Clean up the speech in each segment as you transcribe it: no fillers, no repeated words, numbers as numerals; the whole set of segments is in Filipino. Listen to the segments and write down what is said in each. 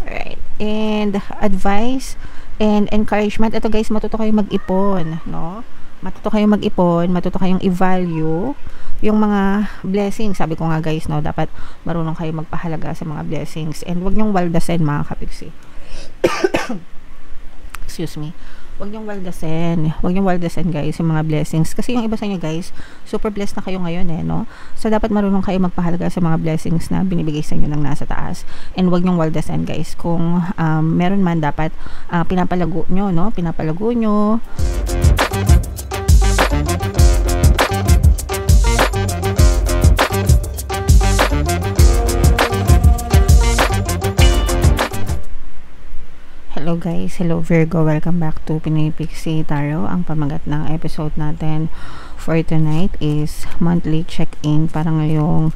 Alright. And advice and encouragement. Ito guys, matuto kayong mag-ipon, no? Matuto kayong mag-ipon, matuto kayong i-value yung mga blessings. Sabi ko nga guys, no, dapat marunong kayong magpahalaga sa mga blessings. And wag niyong waldasin mga kapiksi. Excuse me. Wag niyong waldasin. Wag niyong waldasin guys yung mga blessings. Kasi yung iba sa inyo guys, super blessed na kayo ngayon no? So dapat marunong kayo magpahalaga sa mga blessings na binibigay sa inyo ng nasa taas. And wag niyong waldasin guys. Kung meron man dapat pinapalago nyo, no? Pinapalago nyo. Hello guys, hello Virgo, welcome back to Pinoy Pixie Tarot. Ang pamagat ng episode natin for tonight is monthly check-in para ngayong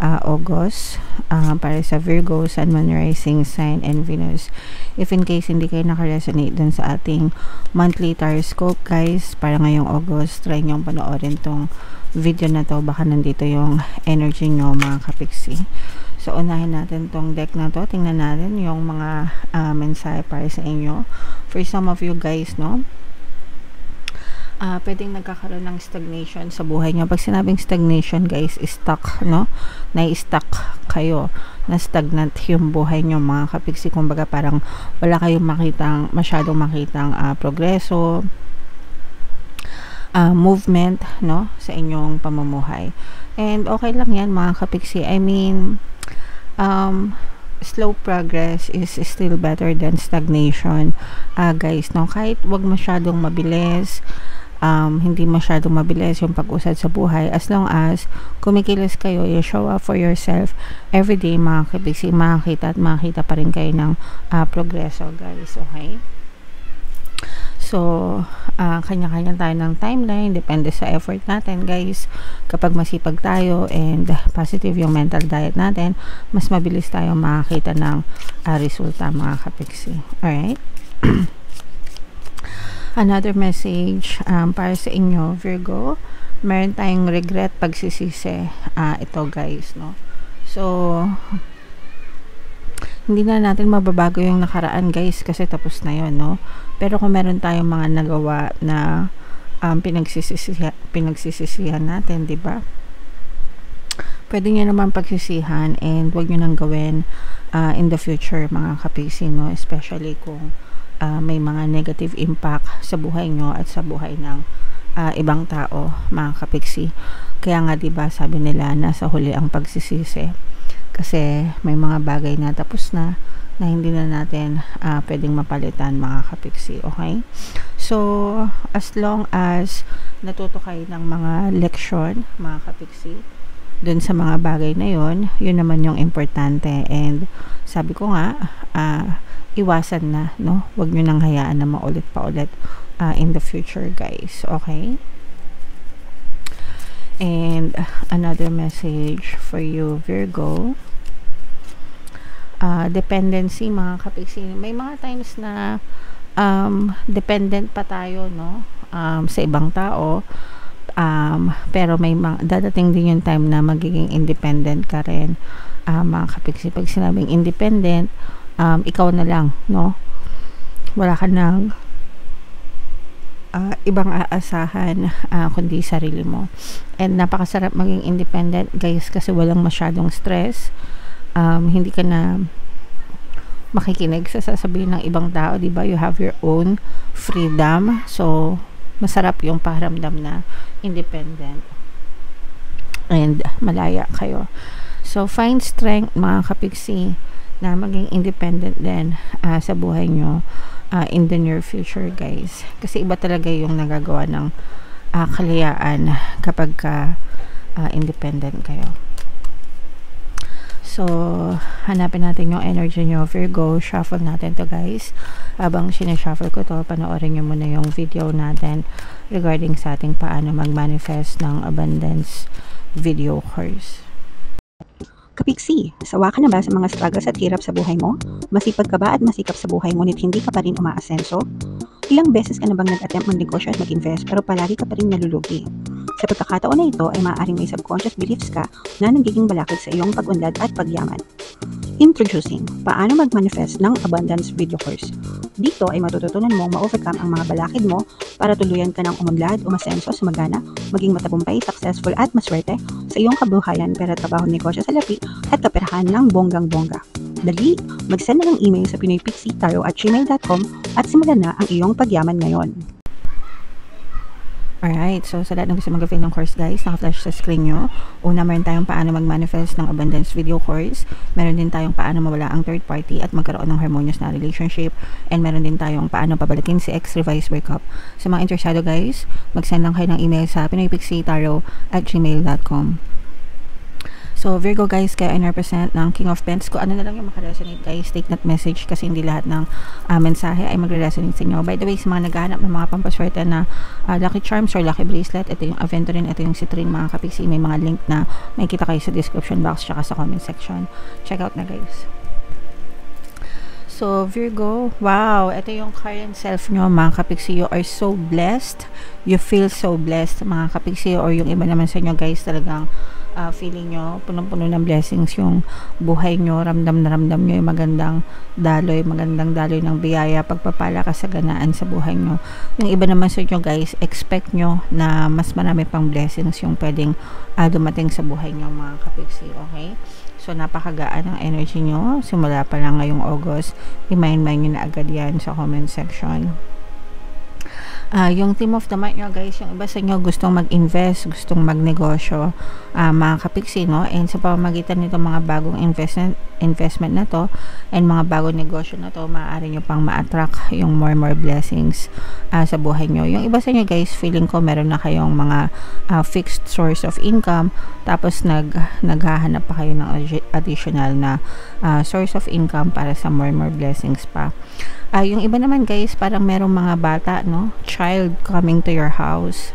August para sa Virgo, Sun, Moon, Rising Sign, and Venus. If in case hindi kayo nakaresonate dun sa ating monthly taroscope guys, para ngayong August, try nyo panoorin tong video na to, baka nandito yung energy nyo mga kapiksi. So, unahin natin tong deck na to. Tingnan natin yung mga mensahe para sa inyo. For some of you guys, no? Pwedeng nagkakaroon ng stagnation sa buhay nyo. Pag sinabing stagnation, guys, stuck, no? Na-stuck kayo. Na-stagnant yung buhay nyo, mga kapiksi. Kumbaga, parang wala kayong masyadong makitang progreso, movement, no? Sa inyong pamumuhay. And okay lang yan, mga kapiksi. I mean, slow progress is still better than stagnation guys, no? Kahit wag masyadong mabilis, hindi masyadong mabilis yung pag-usad sa buhay, as long as kumikilos kayo, you show up for yourself everyday, mga kapiksi, makakita pa rin kayo ng progreso guys, okay? So, kanya-kanya tayo ng timeline, depende sa effort natin guys. Kapag masipag tayo and positive yung mental diet natin, mas mabilis tayo makakita ng resulta, mga kapiksi. Alright? Another message para sa inyo, Virgo. Meron tayong regret, pagsisisi. Ito guys, no? So, hindi na natin mababago yung nakaraan guys, kasi tapos na yon, no? Pero kung meron tayong mga nagawa na pinagsisisihan natin, di ba? Pwede nyo naman pagsisihan and wag nyo nang gawin in the future, mga kapiksi, no? Especially kung may mga negative impact sa buhay nyo at sa buhay ng ibang tao, mga kapiksi. Kaya nga, di ba, sabi nila, nasa huli ang pagsisisi. Kasi may mga bagay na tapos na hindi na natin pwedeng mapalitan, mga kapiksi, okay? So, as long as natuto kayo ng mga leksyon, mga kapiksi, dun sa mga bagay na yun naman yung importante. And sabi ko nga, iwasan na, no? Huwag nyo nang hayaan na maulit pa ulit in the future, guys, okay? And another message for you, Virgo. Dependency, mga kapiksi. May mga times na dependent pa tayo, no? Sa ibang tao. Pero may dadating din yung time na magiging independent ka rin, mga kapiksi. Pag sinabing independent, ikaw na lang, no? Wala ka nang ibang aasahan kundi sarili mo. And napakasarap maging independent, guys, kasi walang masyadong stress. Hindi ka na makikinig sa sasabihin ng ibang tao, di ba? You have your own freedom. So, masarap yung pakiramdam na independent and malaya kayo. So, find strength, mga kapiksi, na maging independent din sa buhay nyo in the near future, guys. Kasi iba talaga yung nagagawa ng kalayaan kapag independent kayo. So, hanapin natin yung energy nyo, Virgo. Shuffle natin to, guys. Habang sinashuffle ko to, panoorin nyo muna yung video natin regarding sa ating paano mag-manifest ng abundance video course. Kapiksi, sawa ka na ba sa mga struggles at hirap sa buhay mo? Masipag ka ba at masikap sa buhay ngunit hindi ka pa rin umaasenso? Ilang beses ka na bang nag-attempt mag-negosyo at mag-invest pero palagi ka pa rin nalulugi? Sa pagkakataon na ito ay maaaring may subconscious beliefs ka na nagiging balakid sa iyong pag-unlad at pagyaman. Introducing, paano mag-manifest ng abundance video course. Dito ay matututunan mong ma-overcome ang mga balakid mo para tuluyan ka ng umunlad, umasenso, sumagana, maging matagumpay, successful at maswerte sa iyong kabuhayan, pera, trabaho, negosyo, salapi at kaperahan ng bonggang-bongga. Dali, mag-send na ng email sa pinoypixie@gmail.com at simulan na ang iyong pagyaman ngayon. Alright, so sa lahat ng gusto mag-avail ng course guys, naka-flash sa screen nyo. Una, meron tayong paano mag-manifest ng abundance video course. Meron din tayong paano mawala ang third party at magkaroon ng harmonious na relationship. And meron din tayong paano pabalikin si ex revised breakup. Sa mga interesado guys, mag-send lang kayo ng email sa pinoypixie@gmail.com. So, Virgo guys, kayo ay represent ng King of Pentacles. Kung ano na lang yung makaresonate guys, take that message kasi hindi lahat ng mensahe ay magre-resonate sa inyo. By the way, sa mga naghahanap ng mga pampaswerte na lucky charms or lucky bracelet, ito yung Aventurine, ito yung Citrine mga kapiksi. May mga link na makikita kayo sa description box tsaka sa comment section. Check out na guys. So, Virgo, wow, ito yung current self nyo, mga kapiksi. You are so blessed. You feel so blessed, mga kapiksi. Or yung iba naman sa inyo, guys, talagang feeling nyo, punong-puno ng blessings yung buhay nyo. Ramdam na ramdam nyo yung magandang daloy ng biyaya, pagpapala, kasaganaan sa buhay nyo. Yung iba naman sa inyo, guys, expect nyo na mas marami pang blessings yung pwedeng dumating sa buhay nyo, mga kapiksi. Okay? So, napakagaan ang energy nyo. Simula pa lang ngayong August. I-mind nyo na agad yan sa comment section. Yung theme of the month nyo guys, yung iba sa inyo gustong mag-invest, gustong magnegosyo, mga kapiksi, no? And sa pamamagitan nito mga bagong investment na to and mga bagong negosyo na to, maaari nyo pang ma-attract yung more blessings sa buhay nyo. Yung iba sa inyo guys, feeling ko meron na kayong mga fixed source of income, tapos naghahanap pa kayo ng additional na source of income para sa more blessings pa. Yung iba naman guys, parang merong mga bata, no? Child coming to your house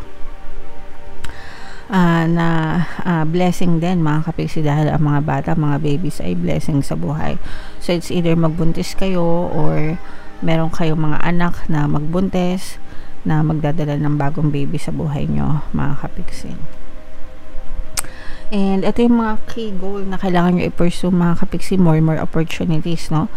na blessing din, mga kapiksi, dahil ang mga bata, mga babies ay blessing sa buhay. So it's either magbuntis kayo or meron kayong mga anak na magbuntis na magdadala ng bagong baby sa buhay nyo, mga kapiksi. And ito yung mga key goal na kailangan nyo i-pursue, mga kapiksi, more opportunities, no?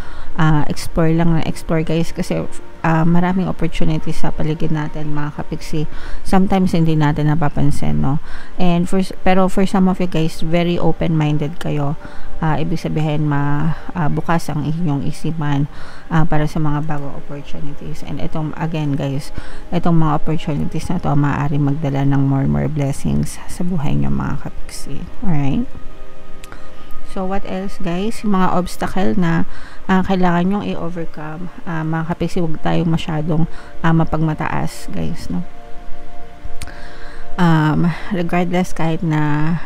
Explore lang na explore guys, kasi maraming opportunities sa paligid natin, mga kapiksi. Sometimes hindi natin napapansin, no? And pero for some of you guys, very open-minded kayo. Ibig sabihin, bukas ang inyong isipan para sa mga bagong opportunities. And itong, again guys, itong mga opportunities na to, maaari magdala ng more blessings sa buhay nyo, mga kapiksi. Alright? So, what else guys? Yung mga obstacle na kailangan nyong i-overcome, mga kapiksi, huwag tayong masyadong mapagmataas guys, no? Regardless, kahit na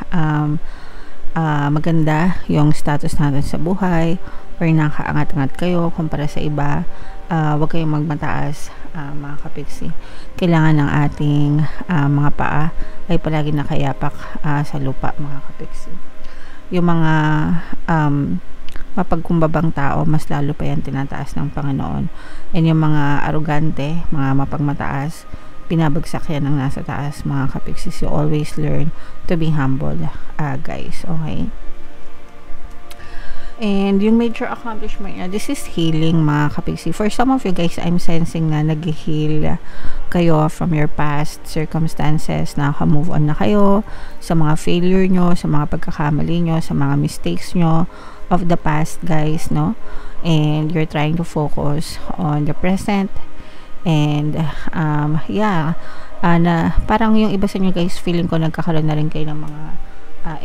maganda yung status natin sa buhay or nakaangat-angat kayo kumpara sa iba, huwag kayong magmataas, mga kapiksi. Kailangan ng ating mga paa ay palagi nakayapak sa lupa, mga kapiksi. Yung mga mapagkumbabang tao, mas lalo pa yan tinataas ng Panginoon. And yung mga arugante, mga mapagmataas, pinabagsak yan ng nasa taas, mga kapiksi. So always learn to be humble, guys. Okay? And yung major accomplishment niya, this is healing, mga kapiksi. For some of you guys, I'm sensing na nag-heal kayo from your past circumstances, naka-move on na kayo sa mga failure nyo, sa mga pagkakamali nyo, sa mga mistakes nyo of the past, guys, no? And you're trying to focus on the present. And na parang yung iba sa inyo guys, feeling ko nagkakaroon na rin kayo ng mga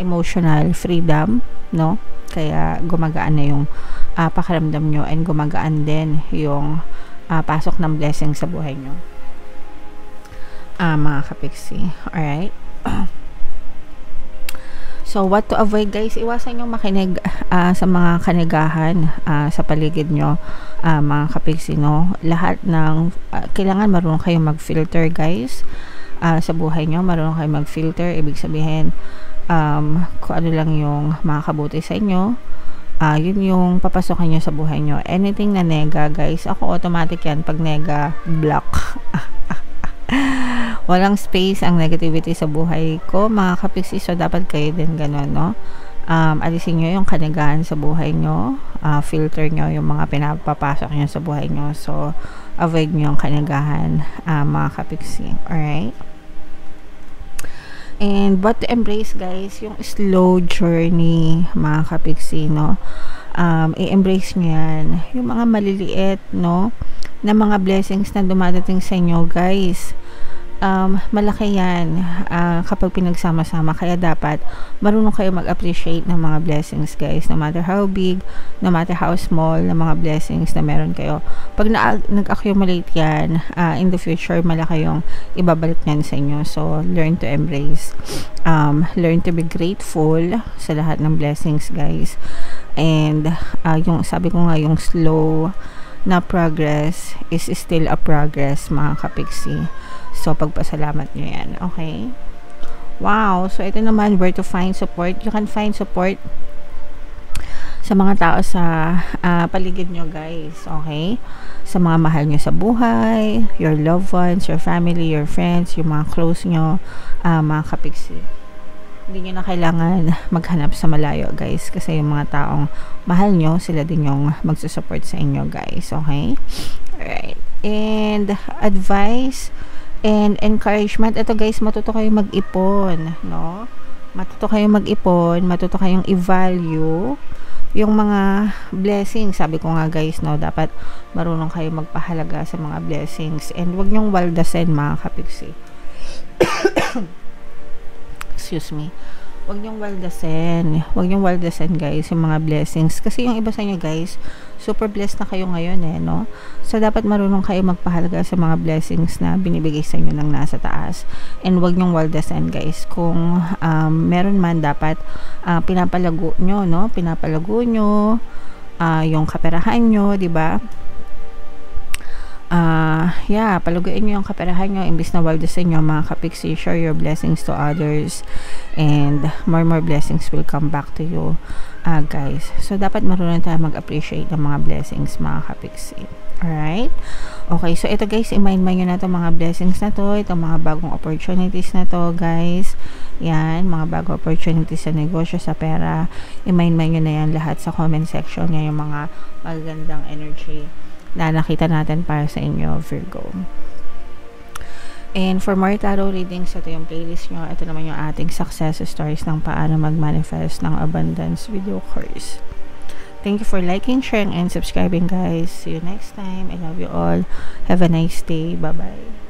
emotional freedom, no? Kaya gumagaan na yung pakiramdam nyo, and gumagaan din yung pasok ng blessing sa buhay nyo, mga kapiksi. Alright? So, what to avoid guys? Iwasan nyo makinig sa mga kanigahan sa paligid nyo, mga kapiksi, no? Lahat ng kailangan marunong kayong mag-filter guys sa buhay nyo. Marunong kayong mag-filter. Ibig sabihin, kung ano lang yung makakabuti sa inyo, yun yung papasokan nyo sa buhay nyo. Anything na nega guys, ako automatic yan. Pag nega, block. Walang space ang negativity sa buhay ko, mga kapiksi. So dapat kayo din ganun, no? alisin nyo yung kanigahan sa buhay nyo, filter nyo yung mga pinapapasok nyo sa buhay nyo. So, avoid nyo yung kanigahan, mga kapiksi. Alright? And what to embrace, guys, yung slow journey, mga kapiksi, no? I-embrace nyo yan. Yung mga maliliit, no? Na mga blessings na dumadating sa inyo, guys. Malaki yan kapag pinagsama-sama. Kaya dapat marunong kayo mag-appreciate ng mga blessings, guys, no matter how big, no matter how small na mga blessings na meron kayo. Pag nag-accumulate yan, in the future malaki yung ibabalik niyan sa inyo. So learn to embrace, learn to be grateful sa lahat ng blessings, guys. And yung sabi ko nga, yung slow na progress is still a progress, mga kapiksi. So, pagpasalamat nyo yan. Okay? Wow! So, ito naman, where to find support. You can find support sa mga tao sa paligid nyo, guys. Okay? Sa mga mahal nyo sa buhay, your loved ones, your family, your friends, yung mga close nyo, mga kapiksi. Hindi nyo na kailangan maghanap sa malayo, guys. Kasi yung mga taong mahal nyo, sila din yung magsusupport sa inyo, guys. Okay? Alright. And advice and encouragement. Ito, guys, matuto kayong mag-ipon, no? Matuto kayong mag-ipon, matuto kayong i-value yung mga blessings. Sabi ko nga, guys, no, dapat marunong kayong magpahalaga sa mga blessings. And wag nyong waldasin, mga kapiksi. Excuse me. Wag niyong waldasin. Wag niyong waldasin, guys, yung mga blessings. Kasi yung iba sa inyo, guys, super blessed na kayo ngayon, no? So, dapat marunong kayo magpahalaga sa mga blessings na binibigay sa inyo ng nasa taas. And wag niyong waldasin, guys. Kung meron man, dapat pinapalago nyo, no? Pinapalago nyo yung kaperahan nyo, diba? Palaguin nyo yung kaperahan nyo imbis na waldasin nyo, mga kapiksi. Share your blessings to others and more blessings will come back to you, guys. So, dapat marunong tayo mag-appreciate ng mga blessings, mga kapiksi. Alright? Okay, so ito, guys, i-mind nyo na to mga blessings na to, itong mga bagong opportunities na to, guys. Yan, mga bagong opportunities sa negosyo, sa pera. I-mind nyo na yan lahat sa comment section. Yan yung mga magagandang energy na nakita natin para sa inyo, Virgo. And for more tarot readings, ito yung playlist nyo. Ito naman yung ating success stories ng paano mag-manifest ng abundance video course. Thank you for liking, sharing, and subscribing, guys. See you next time. I love you all. Have a nice day. Bye-bye.